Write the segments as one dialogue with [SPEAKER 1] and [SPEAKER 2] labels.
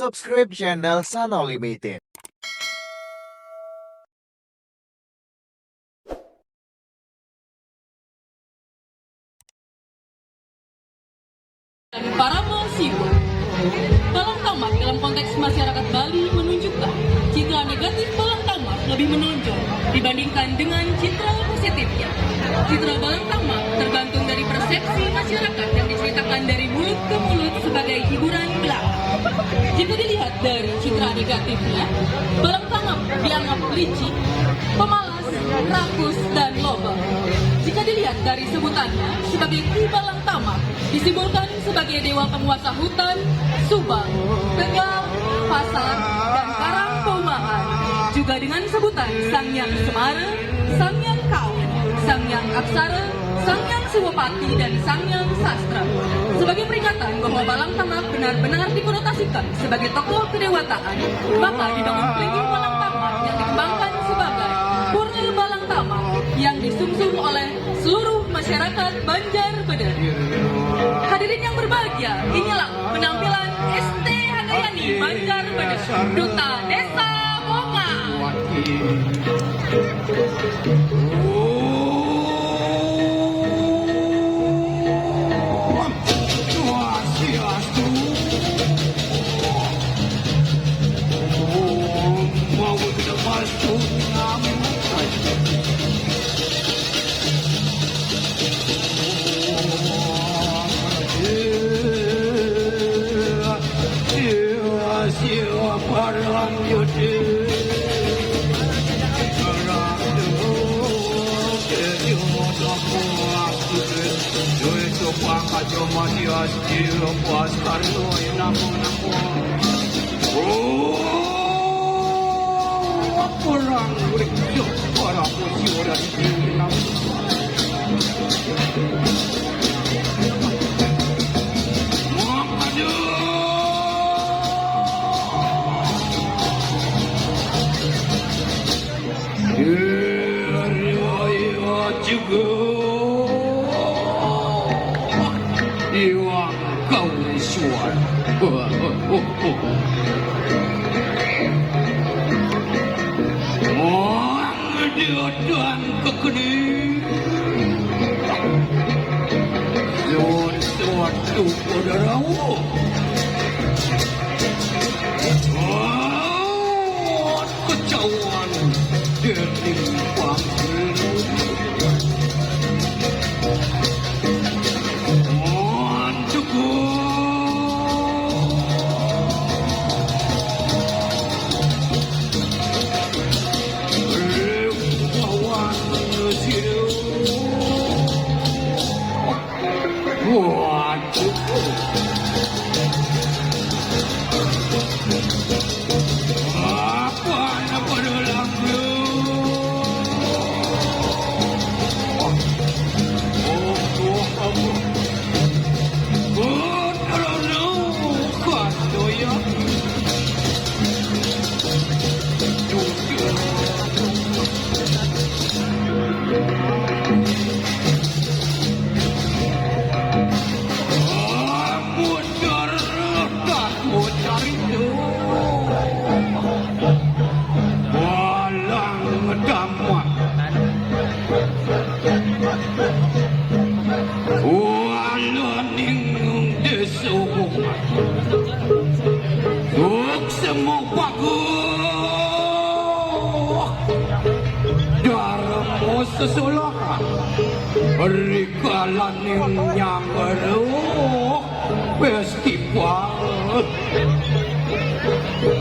[SPEAKER 1] subscribe channel Sano Limited.
[SPEAKER 2] Dan para mahasiswa, Balang Tamak dalam konteks masyarakat Bali menunjukkan citra negatif Balang Tamak lebih menonjol dibandingkan dengan citra positifnya. Citra Balang Tamak tergantung dari persepsi masyarakat yang diceritakan dari mulut ke mulut sebagai hiburan belaka. Jika dilihat dari citra negatifnya, Balang Tamak dianggap licik, pemalas, rakus, dan loba. Jika dilihat dari sebutannya sebagai Ki Balang Tamak, disimbolkan sebagai dewa penguasa hutan, subang, tegal, pasar, dan karang paumahan. Juga dengan sebutan Sangyang Semara, Sangyang Kau, Sangyang Aksara, Sangyang Siwapati, dan Sangyang Sastra. Sebagai peringatan bahwa Balang Tamak benar-benar dikonotasikan sebagai tokoh kedewataan, maka dibangun kelingking Balang Tamak yang dikembangkan sebagai Purna Balang Tamak yang disumsum oleh seluruh masyarakat Banjar Beden. Hadirin yang berbahagia, inilah penampilan ST Handayani Banjar Beden, Duta Desa Bonga.
[SPEAKER 3] Sesulahan berikalan yang beruh festival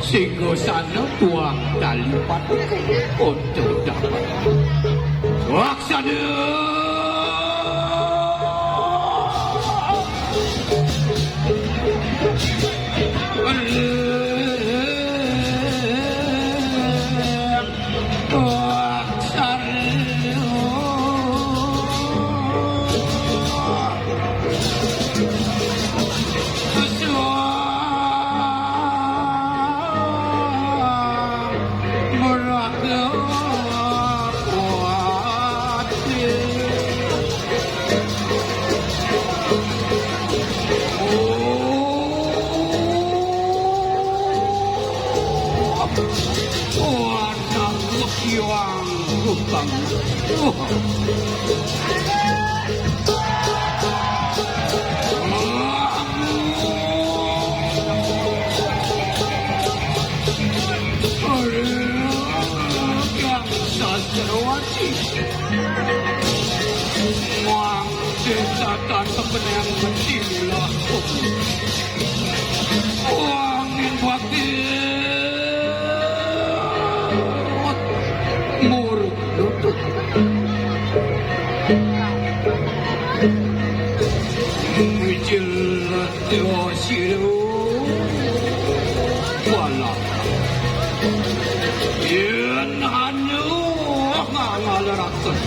[SPEAKER 3] sehingga sana tuang talipat untuk dapat laksana. Yeah. Wanang lekiwang rupang. Muang desatan kepenang mentilah. Angin wakil muruk lutut. Mujilat wasiru walau yen hanu ngalarakan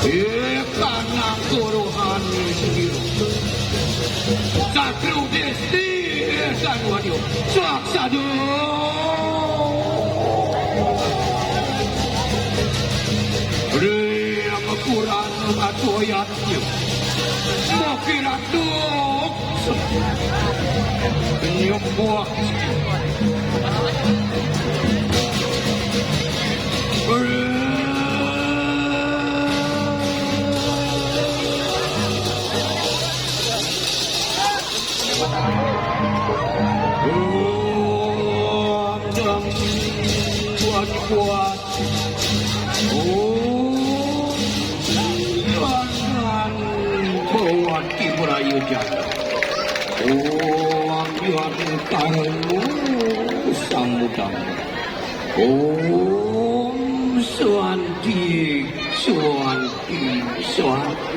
[SPEAKER 3] ikan kuruhan sendiri satru desti kan wadio saksadu Riang Quran atau ayatnya Mokirat duk Nyok buah Kuat Tuhan buat Kiburayu Jaya Ambilan Karemu Samudang Swanti Swanti Swanti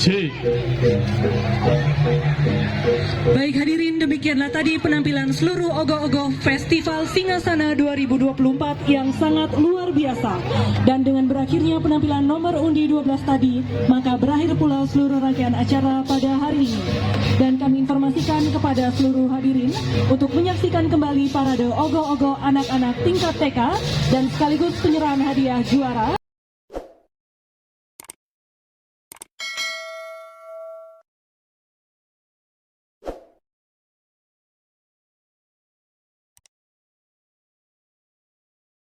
[SPEAKER 4] Cek.
[SPEAKER 5] Baik hadirin, demikianlah tadi penampilan seluruh ogoh-ogoh Festival Singasana 2024 yang sangat luar biasa. Dan dengan berakhirnya penampilan nomor undi 12 tadi, maka berakhir pula seluruh rangkaian acara pada hari ini. Dan kami informasikan kepada seluruh hadirin untuk menyaksikan kembali parade ogoh-ogoh anak-anak tingkat TK dan sekaligus penyerahan hadiah juara.